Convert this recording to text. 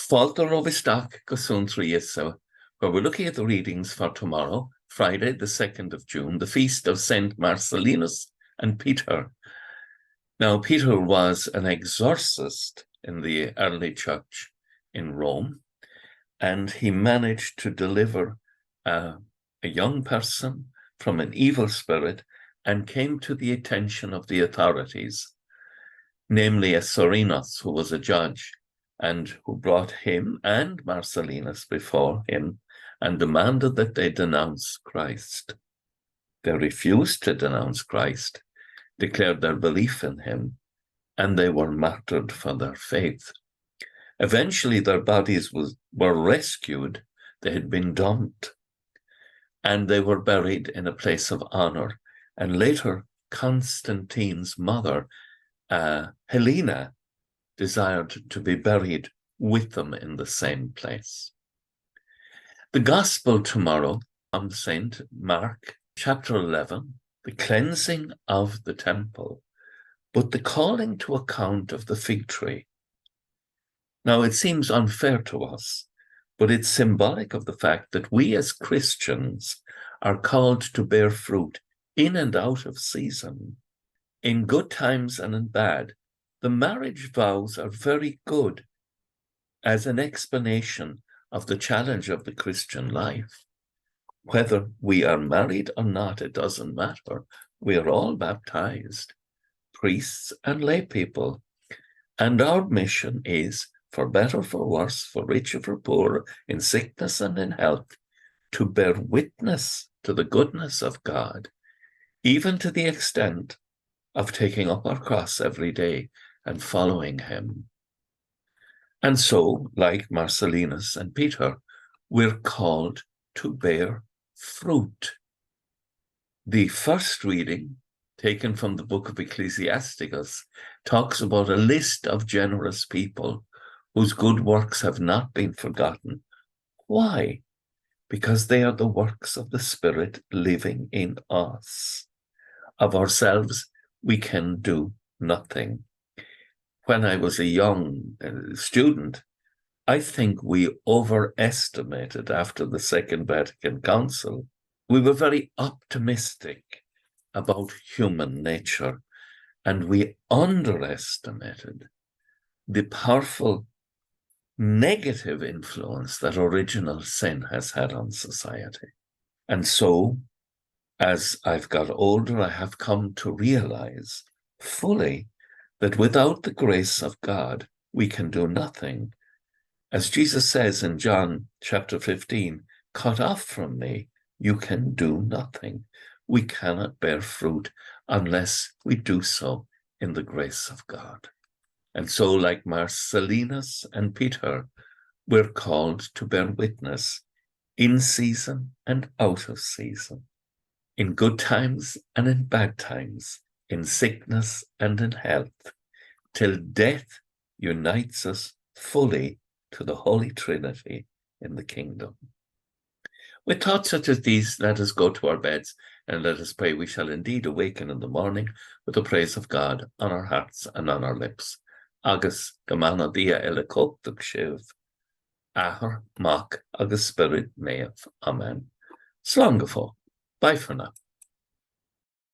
Folklore of Suantraí Íosa, where we're looking at the readings for tomorrow, Friday, the 2nd of June, the feast of St Marcellinus and Peter. Now, Peter was an exorcist in the early church in Rome, and he managed to deliver a young person from an evil spirit and came to the attention of the authorities, namely a Serenus, who was a judge, and who brought him and Marcellinus before him and demanded that they denounce Christ. They refused to denounce Christ, declared their belief in him, and they were martyred for their faith. Eventually, their bodies were rescued. They had been dumped, and they were buried in a place of honor. And later, Constantine's mother, Helena, desired to be buried with them in the same place. The Gospel tomorrow from St. Mark, chapter 11, the cleansing of the temple, but the calling to account of the fig tree. Now, it seems unfair to us, but it's symbolic of the fact that we as Christians are called to bear fruit in and out of season, in good times and in bad. The marriage vows are very good as an explanation of the challenge of the Christian life. Whether we are married or not, it doesn't matter. We are all baptized, priests and lay people. And our mission is, for better, for worse, for richer, for poorer, in sickness and in health, to bear witness to the goodness of God, even to the extent of taking up our cross every day and following him. And so, like Marcellinus and Peter, we're called to bear fruit. The first reading, taken from the book of Ecclesiasticus, talks about a list of generous people whose good works have not been forgotten. Why? Because they are the works of the Spirit living in us. Of ourselves, we can do nothing. When I was a young student, I think we overestimated after the Second Vatican Council. We were very optimistic about human nature, and we underestimated the powerful negative influence that original sin has had on society. And so, as I've got older, I have come to realize fully that without the grace of God, we can do nothing. As Jesus says in John chapter 15, cut off from me, you can do nothing. We cannot bear fruit unless we do so in the grace of God. And so, like Marcellinus and Peter, we're called to bear witness in season and out of season, in good times and in bad times, in sickness and in health, till death unites us fully to the Holy Trinity in the kingdom. With thoughts such as these, let us go to our beds and let us pray. We shall indeed awaken in the morning with the praise of God on our hearts and on our lips. Agus gemana dia elikop shiv, ahar mak agus spirit neath. Amen. Slán go fóill. Bye for now.